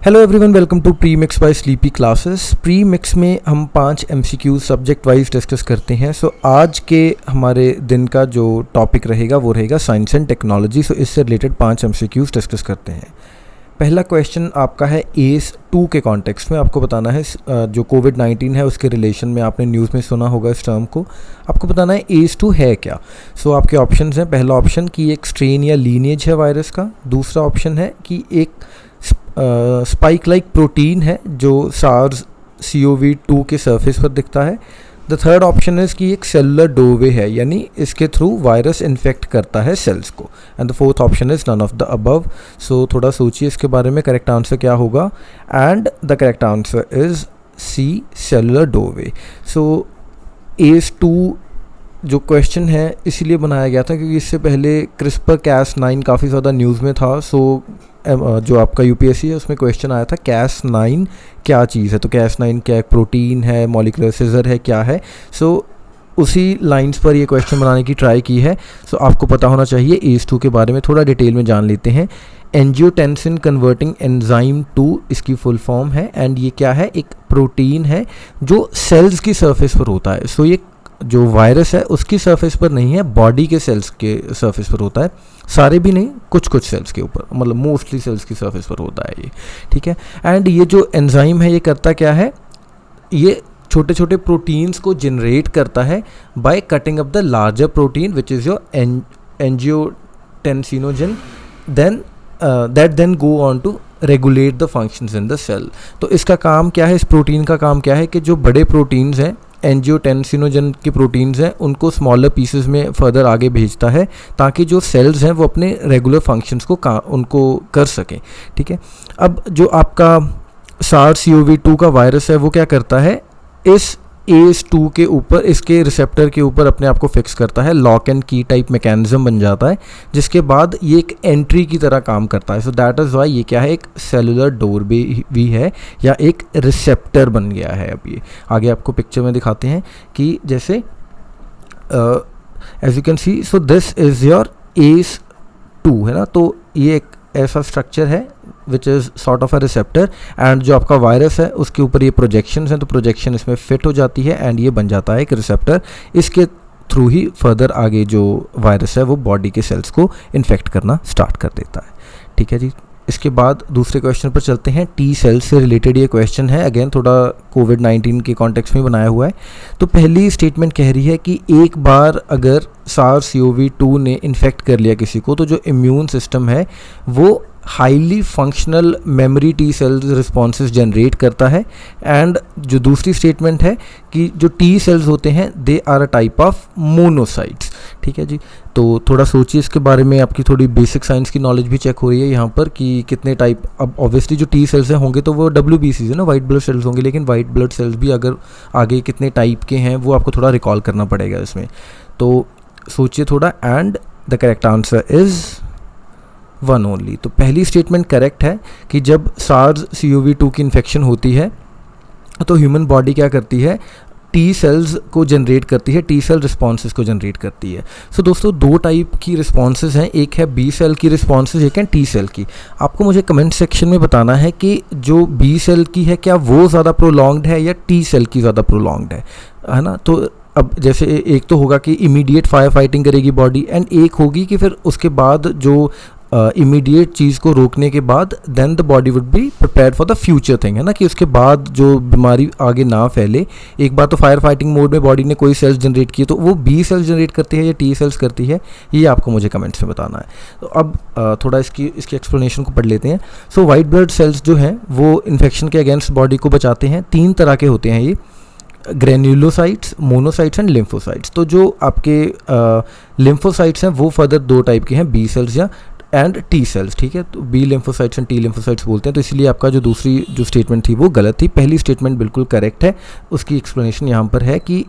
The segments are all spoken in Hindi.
Hello everyone, welcome to premix by Sleepy Classes. Premix में हम 5 MCQ सब्जेक्ट वाइज डिस्कस करते हैं। सो आज के हमारे दिन का जो टॉपिक रहेगा वो रहेगा साइंस एंड टेक्नोलॉजी। सो इससे रिलेटेड 5 MCQs डिस्कस करते हैं। पहला क्वेश्चन आपका है एस 2 के कॉन्टेक्स्ट में। आपको बताना है जो कोविड-19 है उसके रिलेशन में, आपने न्यूज़ में सुना होगा इस टर्म को। आपको बताना है एस 2 है क्या। सो आपके ऑप्शंस हैं। पहला ऑप्शन कि एक स्ट्रेन या लीनिएज है वायरस का। दूसरा ऑप्शन है कि एक स्पाइक लाइक प्रोटीन है जो सार्स CoV-2 के सरफेस पर दिखता है। द थर्ड ऑप्शन इज़ कि एक सेलुलर डोरवे है, यानी इसके थ्रू वायरस इन्फेक्ट करता है सेल्स को। And the fourth option is none of the above. So थोड़ा सोचिए इसके बारे में, करेक्ट आंसर क्या होगा। And the correct answer is C, cellular doorway. So S 2 जो क्वेश्चन है इसीलिए बनाया गया था क्योंकि इससे पहले CRISPR-Cas9 काफ़ी ज़्यादा न्यूज़ में था। सो जो आपका UPSC है उसमें क्वेश्चन आया था Cas9 क्या चीज़ है। तो Cas9 क्या प्रोटीन है, मॉलिक्यूलर सीजर है, क्या है। सो उसी लाइंस पर ये क्वेश्चन बनाने की ट्राई की है। सो आपको पता होना चाहिए। एस 2 के बारे में थोड़ा डिटेल में जान लेते हैं। एंजियोटेंसिन कन्वर्टिंग एंजाइम 2 इसकी फुल फॉर्म है। एंड ये क्या है, एक प्रोटीन है जो सेल्स की सरफेस पर होता है। सो ये जो वायरस है उसकी सरफेस पर नहीं है, बॉडी के सेल्स के सरफेस पर होता है। सारे भी नहीं, कुछ कुछ सेल्स के ऊपर, मतलब मोस्टली सेल्स की सरफेस पर होता है ये, ठीक है। एंड ये जो एंजाइम है ये करता क्या है, ये छोटे छोटे प्रोटीन्स को जनरेट करता है by cutting up the larger protein which is your angiotensinogen that then go on to regulate the functions in the cell. तो इसका काम क्या है, इस प्रोटीन का काम क्या है कि जो बड़े प्रोटीन्स हैं, एंजियोटेंसिनोजन के प्रोटीन्स हैं, उनको स्मॉलर पीसेस में फर्दर आगे भेजता है ताकि जो सेल्स हैं वो अपने रेगुलर फंक्शंस को उनको कर सकें, ठीक है। अब जो आपका SARS-CoV-2 का वायरस है वो क्या करता है, इस AS2 के ऊपर, इसके रिसेप्टर के ऊपर अपने आप को फिक्स करता है। लॉक एंड की टाइप मैकेनिज्म बन जाता है, जिसके बाद ये एक एंट्री की तरह काम करता है। सो दैट इज़ वाई ये क्या है, एक सेलुलर डोर भी है या एक रिसेप्टर बन गया है। अब ये आगे आपको पिक्चर में दिखाते हैं कि जैसे as you can see, so this is your AS2 है ना। तो ये एक ऐसा स्ट्रक्चर है which is sort of a receptor. And जो आपका वायरस है उसके ऊपर ये प्रोजेक्शंस हैं, तो प्रोजेक्शन इसमें फिट हो जाती है एंड ये बन जाता है एक रिसेप्टर। इसके थ्रू ही फर्दर आगे जो वायरस है वो बॉडी के सेल्स को इन्फेक्ट करना स्टार्ट कर देता है, ठीक है जी। इसके बाद दूसरे क्वेश्चन पर चलते हैं। T सेल्स से रिलेटेड ये क्वेश्चन है, अगेन थोड़ा कोविड-19 के कॉन्टेक्स्ट में बनाया हुआ है। तो पहली स्टेटमेंट कह रही है कि एक बार अगर SARS-CoV-2 ने इन्फेक्ट कर लिया किसी को, तो जो इम्यून सिस्टम है वो highly functional memory T cells responses generate करता है। एंड जो दूसरी स्टेटमेंट है कि जो T सेल्स होते हैं they are a type of monocytes, ठीक है जी। तो थोड़ा सोचिए इसके बारे में, आपकी थोड़ी बेसिक साइंस की नॉलेज भी चेक हो रही है यहाँ पर कि कितने टाइप। अब ऑब्वियसली जो T सेल्स हैं होंगे तो वो WBCs है ना, वाइट ब्लड सेल्स होंगे, लेकिन वाइट ब्लड सेल्स भी अगर आगे कितने टाइप के हैं वो आपको थोड़ा रिकॉल करना पड़ेगा इसमें। तो सोचिए थोड़ा। And the correct answer is 1 only. तो पहली स्टेटमेंट करेक्ट है कि जब SARS-CoV-2 की इन्फेक्शन होती है तो ह्यूमन बॉडी क्या करती है, T सेल्स को जनरेट करती है, T सेल रिस्पॉन्सेस को जनरेट करती है। सो दोस्तों दो टाइप की रिस्पॉन्सेस हैं, एक है B सेल की रिस्पॉन्सेस, एक है T सेल की। आपको मुझे कमेंट सेक्शन में बताना है कि जो B सेल की है क्या वो ज़्यादा प्रोलॉन्ग्ड है या T सेल की ज़्यादा प्रोलॉन्ग्ड है ना। तो अब जैसे एक तो होगा कि इमीडिएट फायर फाइटिंग करेगी बॉडी, एंड एक होगी कि फिर उसके बाद जो इमीडिएट चीज़ को रोकने के बाद then the body would be prepared for the future thing, है ना, कि उसके बाद जो बीमारी आगे ना फैले। एक बार तो फायर फाइटिंग मोड में बॉडी ने कोई सेल्स जनरेट किए, तो वो B सेल्स जनरेट करती है या T सेल्स करती है, ये आपको मुझे कमेंट्स में बताना है। तो अब थोड़ा इसकी एक्सप्लेनेशन को पढ़ लेते हैं। सो वाइट ब्लड सेल्स जो हैं वो इन्फेक्शन के अगेंस्ट बॉडी को बचाते हैं। 3 तरह के होते हैं ये, ग्रेन्युलोसाइट्स, मोनोसाइट्स एंड लिम्फोसाइट्स। तो जो आपके लिम्फोसाइट्स हैं वो फर्दर 2 टाइप के हैं, B सेल्स या एंड T सेल्स, ठीक है। तो B lymphocytes and T lymphocytes बोलते हैं। तो इसलिए आपका जो दूसरी जो स्टेटमेंट थी वो गलत थी, पहली स्टेटमेंट बिल्कुल करेक्ट है। उसकी एक्सप्लेनेशन यहाँ पर है कि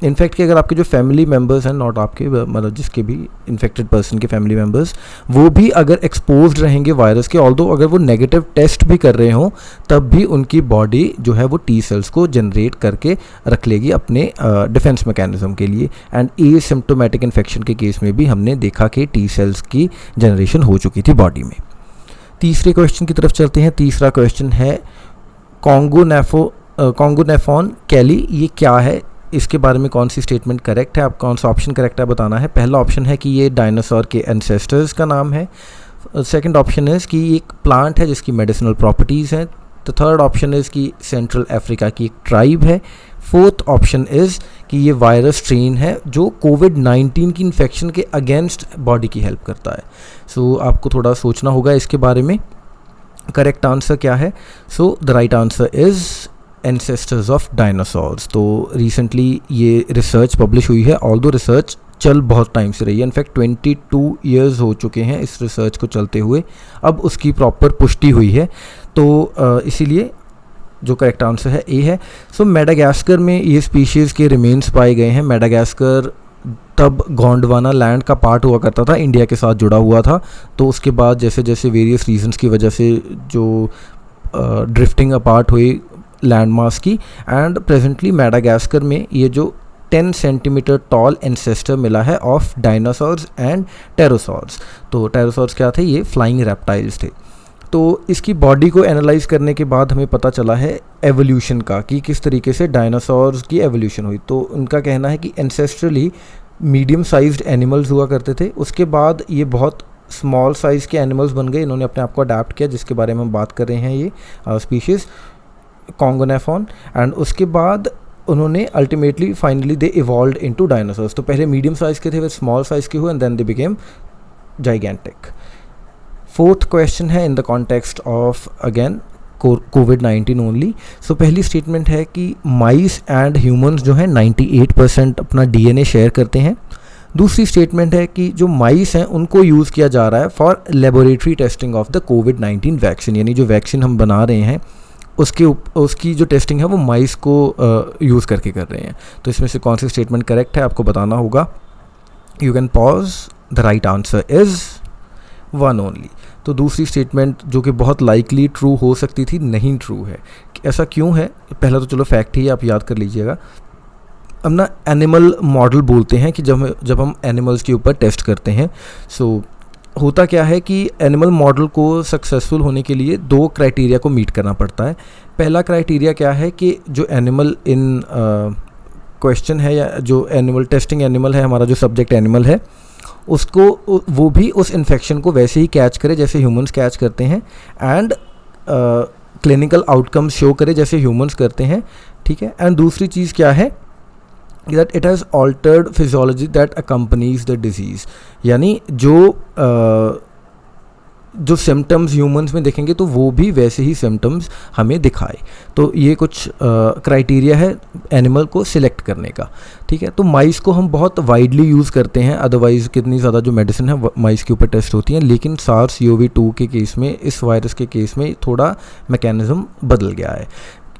इनफैक्ट कि अगर आपके जो फैमिली मेम्बर्स हैं, नॉट आपके, मतलब जिसके भी इन्फेक्टेड पर्सन के फैमिली मेम्बर्स, वो भी अगर एक्सपोज्ड रहेंगे वायरस के, ऑल्दो अगर वो नेगेटिव टेस्ट भी कर रहे हों, तब भी उनकी बॉडी जो है वो T सेल्स को जनरेट करके रख लेगी अपने डिफेंस मैकेनिज्म के लिए। एंड एसिम्प्टोमेटिक इन्फेक्शन के केस में भी हमने देखा कि T सेल्स की जनरेशन हो चुकी थी बॉडी में। तीसरे क्वेश्चन की तरफ चलते हैं। तीसरा क्वेश्चन है कॉन्गोनेफॉन कैली, ये क्या है, इसके बारे में कौन सी स्टेटमेंट करेक्ट है, आप कौन सा ऑप्शन करेक्ट है बताना है। पहला ऑप्शन है कि ये डायनासोर के एंसेस्टर्स का नाम है। सेकंड ऑप्शन है कि ये एक प्लांट है जिसकी मेडिसिनल प्रॉपर्टीज़ हैं। तो थर्ड ऑप्शन इज़ कि सेंट्रल अफ्रीका की एक ट्राइब है। फोर्थ ऑप्शन इज़ कि ये वायरस स्ट्रेन है जो कोविड-19 की इन्फेक्शन के अगेंस्ट बॉडी की हेल्प करता है। सो आपको थोड़ा सोचना होगा इसके बारे में। करेक्ट आंसर क्या है? So the right answer is ancestors of dinosaurs. तो रिसेंटली ये रिसर्च पब्लिश हुई है, ऑल्दो रिसर्च चल बहुत टाइम से रही है, इनफैक्ट 22 ईयर्स हो चुके हैं इस रिसर्च को चलते हुए, अब उसकी प्रॉपर पुष्टि हुई है। तो इसीलिए जो करेक्ट आंसर है ए है। सो मेडागास्कर में ये स्पीशीज़ के रिमेन्स पाए गए हैं। मेडागास्कर तब गोंडवाना लैंड का पार्ट हुआ करता था, इंडिया के साथ जुड़ा हुआ था। तो उसके बाद जैसे जैसे वेरियस रीजंस की वजह से जो ड्रिफ्टिंग अपार्ट हुई लैंड मास की, एंड प्रेजेंटली मेडागास्कर में ये जो 10 सेंटीमीटर टॉल एंसेस्टर मिला है ऑफ डायनासोर्स एंड टेरोसॉर्स। तो टेरोसॉर्स क्या थे? ये फ्लाइंग रेप्टाइल्स थे। तो इसकी बॉडी को एनालाइज करने के बाद हमें पता चला है एवोल्यूशन का, कि किस तरीके से डायनासोर्स की एवोल्यूशन हुई। तो उनका कहना है कि एंसेस्ट्रली मीडियम साइज्ड एनिमल्स हुआ करते थे, उसके बाद ये बहुत स्मॉल साइज़ के एनिमल्स बन गए, इन्होंने अपने आप को अडेप्ट किया, जिसके बारे में हम बात कर रहे हैं ये स्पीशीज़ कॉन्गोनेफॉन। एंड उसके बाद उन्होंने ultimately finally they evolved into dinosaurs. तो पहले मीडियम साइज़ के थे, फिर स्मॉल साइज़ के हुए, and then they became gigantic. Fourth question है in the context of again कोविड-19 ओनली। सो पहली स्टेटमेंट है कि माइस एंड ह्यूमंस जो हैं 98% अपना डीएनए शेयर करते हैं। दूसरी स्टेटमेंट है कि जो माइस हैं उनको यूज़ किया जा रहा है for laboratory testing of the covid vaccine, यानी जो वैक्सीन हम बना रहे हैं उसकी जो टेस्टिंग है वो माइस को यूज़ करके कर रहे हैं। तो इसमें से कौन सी स्टेटमेंट करेक्ट है आपको बताना होगा। You can pause. The right answer is one only. तो दूसरी स्टेटमेंट जो कि बहुत लाइकली ट्रू हो सकती थी, नहीं ट्रू है। ऐसा क्यों है? पहला तो चलो फैक्ट ही आप याद कर लीजिएगा। अब ना एनिमल मॉडल बोलते हैं कि जब हम एनिमल्स के ऊपर टेस्ट करते हैं, सो होता क्या है कि एनिमल मॉडल को सक्सेसफुल होने के लिए 2 क्राइटेरिया को मीट करना पड़ता है। पहला क्राइटेरिया क्या है कि जो एनिमल इन क्वेश्चन है, या जो एनिमल टेस्टिंग एनिमल है, हमारा जो सब्जेक्ट एनिमल है, उसको वो भी उस इन्फेक्शन को वैसे ही कैच करे जैसे ह्यूमंस कैच करते हैं, एंड क्लिनिकल आउटकम्स शो करे जैसे ह्यूमंस करते हैं, ठीक है। एंड दूसरी चीज़ क्या है? that it has altered physiology that accompanies the disease, यानी जो सिम्टम्स ह्यूमंस में देखेंगे तो वो भी वैसे ही सिम्टम्स हमें दिखाए। तो ये कुछ क्राइटेरिया है एनिमल को सिलेक्ट करने का, ठीक है। तो माइस को हम बहुत वाइडली यूज़ करते हैं, अदरवाइज़ कितनी ज़्यादा जो मेडिसिन है माइस के ऊपर टेस्ट होती हैं, लेकिन SARS-CoV-2 के केस में, इस वायरस के केस में थोड़ा मैकेनिज़्म बदल गया है।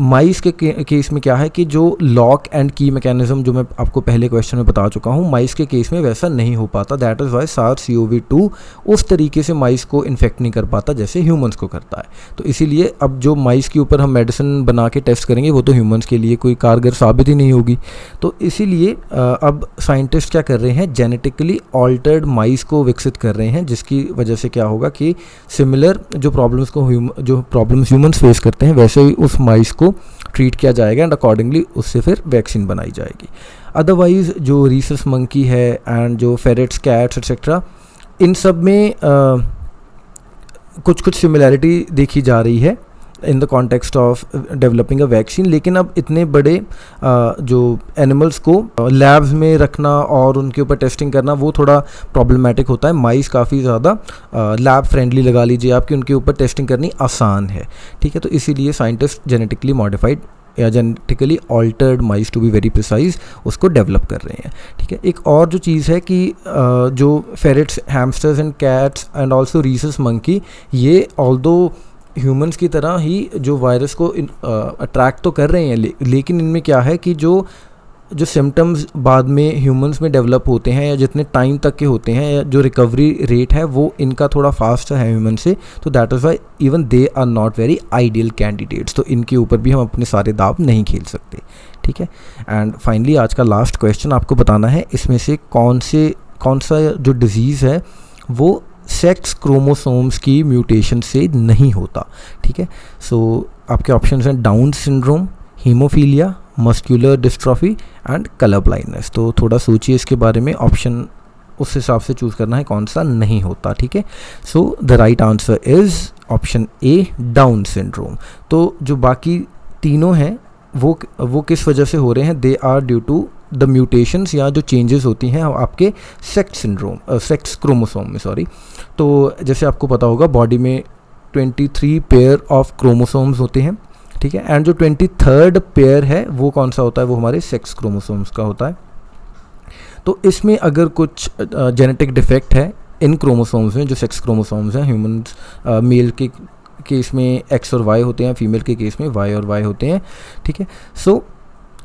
माइस के केस में क्या है कि जो लॉक एंड की मैकेनिज्म जो मैं आपको पहले क्वेश्चन में बता चुका हूँ, माइस के केस में वैसा नहीं हो पाता। दैट इज़ वाई SARS-CoV-2 उस तरीके से माइस को इन्फेक्ट नहीं कर पाता जैसे ह्यूमंस को करता है। तो इसीलिए अब जो माइस के ऊपर हम मेडिसिन बना के टेस्ट करेंगे वो तो ह्यूमंस के लिए कोई कारगर साबित ही नहीं होगी। तो इसीलिए अब साइंटिस्ट क्या कर रहे हैं, जेनेटिकली ऑल्टर्ड माइस को विकसित कर रहे हैं, जिसकी वजह से क्या होगा कि सिमिलर जो प्रॉब्लम्स ह्यूमंस फेस करते हैं वैसे ही उस माइस को ट्रीट किया जाएगा, एंड अकॉर्डिंगली उससे फिर वैक्सीन बनाई जाएगी। अदरवाइज़ जो रीसस मंकी है एंड जो फेरेट्स, कैट्स एक्सेट्रा, इन सब में कुछ सिमिलैरिटी देखी जा रही है in the context of developing a vaccine. लेकिन अब इतने बड़े जो एनिमल्स को लैब्स में रखना और उनके ऊपर टेस्टिंग करना वो थोड़ा प्रॉब्लमेटिक होता है। माइस काफ़ी ज़्यादा लैब फ्रेंडली लगा लीजिए आपकी, उनके ऊपर टेस्टिंग करनी आसान है, ठीक है। तो इसीलिए साइंटिस्ट जेनेटिकली मॉडिफाइड या genetically altered mice to be very precise उसको डेवलप कर रहे हैं, ठीक है। एक और जो चीज़ है कि जो ferrets, hamsters and cats and also Rhesus monkey, ये ऑल्दो ह्यूमंस की तरह ही जो वायरस को अट्रैक्ट तो कर रहे हैं, लेकिन इनमें क्या है कि जो सिम्टम्स बाद में ह्यूमंस में डेवलप होते हैं या जितने टाइम तक के होते हैं, या जो रिकवरी रेट है वो इनका थोड़ा फास्ट है ह्यूमन से। तो that is why even they are not very ideal candidates. तो इनके ऊपर भी हम अपने सारे दाव नहीं खेल सकते, ठीक है। एंड फाइनली आज का लास्ट क्वेश्चन आपको बताना है, इसमें से कौन सा जो डिज़ीज़ है वो सेक्स क्रोमोसोम्स की म्यूटेशन से नहीं होता, ठीक है। सो आपके ऑप्शन हैं down syndrome, haemophilia, muscular dystrophy and colour blindness. तो थोड़ा सोचिए इसके बारे में, ऑप्शन उस हिसाब से चूज़ करना है कौन सा नहीं होता, ठीक है। So the right answer is option A, down syndrome. तो जो बाकी तीनों हैं वो किस वजह से हो रहे हैं? They are due to the mutations या जो चेंजेस होती हैं आपके सेक्स क्रोमोसोम में, सॉरी। तो जैसे आपको पता होगा बॉडी में 23 पेयर ऑफ क्रोमोसोम्स होते हैं, ठीक है। एंड जो 23rd पेयर है वो कौन सा होता है? वो हमारे सेक्स क्रोमोसोम्स का होता है। तो इसमें अगर कुछ जेनेटिक डिफेक्ट है इन क्रोमोसोम्स में, जो सेक्स क्रोमोसोम्स हैं, ह्यूमंस मेल के केस में एक्स और वाई होते हैं, फीमेल के केस में वाई और वाई होते हैं, ठीक है। सो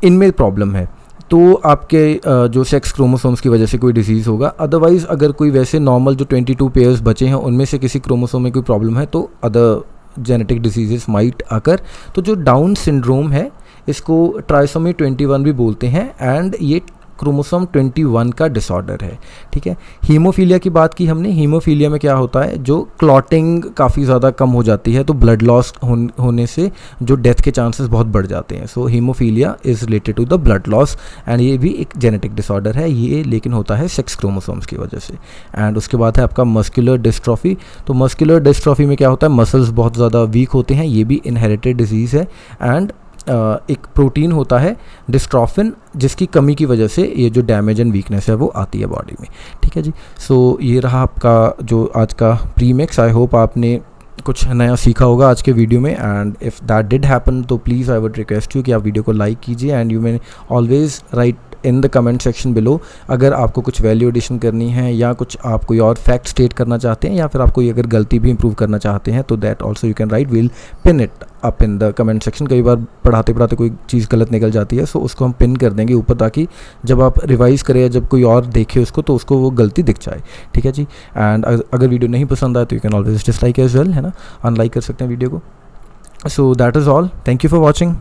इनमें प्रॉब्लम है तो आपके जो सेक्स क्रोमोसोम्स की वजह से कोई डिजीज़ होगा। अदरवाइज़ अगर कोई वैसे नॉर्मल जो 22 पेयर्स बचे हैं उनमें से किसी क्रोमोसोम में कोई प्रॉब्लम है तो अदर जेनेटिक डिजीजेस माइट आकर। तो जो डाउन सिंड्रोम है इसको ट्राइसोमी 21 भी बोलते हैं एंड ये क्रोमोसोम 21 का डिसऑर्डर है, ठीक है। हीमोफीलिया की बात की हमने, हीमोफीलिया में क्या होता है, जो क्लॉटिंग काफ़ी ज़्यादा कम हो जाती है तो ब्लड लॉस होने से जो डेथ के चांसेस बहुत बढ़ जाते हैं। So haemophilia is related to the blood loss and ये भी एक जेनेटिक डिसऑर्डर है, ये लेकिन होता है सेक्स क्रोमोसोम्स की वजह से। एंड उसके बाद है आपका मस्कुलर डिस्ट्रॉफी। तो मस्कुलर डिस्ट्रॉफी में क्या होता है, मसल्स बहुत ज़्यादा वीक होते हैं, ये भी इनहेरिटेड डिजीज़ है। एंड एक प्रोटीन होता है डिस्ट्रॉफिन जिसकी कमी की वजह से ये जो डैमेज एंड वीकनेस है वो आती है बॉडी में, ठीक है जी। सो ये रहा आपका जो आज का प्रीमिक्स। आई होप आपने कुछ नया सीखा होगा आज के वीडियो में and if that did happen तो please I would request you कि आप वीडियो को लाइक कीजिए and you may always write in the comment section below अगर आपको कुछ वैल्यू एडिशन करनी है या कुछ आप कोई और फैक्ट स्टेट करना चाहते हैं या फिर आप कोई अगर गलती भी इंप्रूव करना चाहते हैं तो that also you can write, will pin it up in the comment section. कई बार पढ़ाते पढ़ाते कोई चीज़ गलत निकल जाती है सो उसको हम पिन कर देंगे ऊपर ताकि जब आप रिवाइज़ करें या जब कोई और देखे उसको तो उसको वो गलती दिख जाए, ठीक है जी। एंड अगर वीडियो नहीं पसंद आए तो you can always dislike as well, है ना, अनलाइक कर सकते हैं वीडियो को। So that is all, thank you for watching.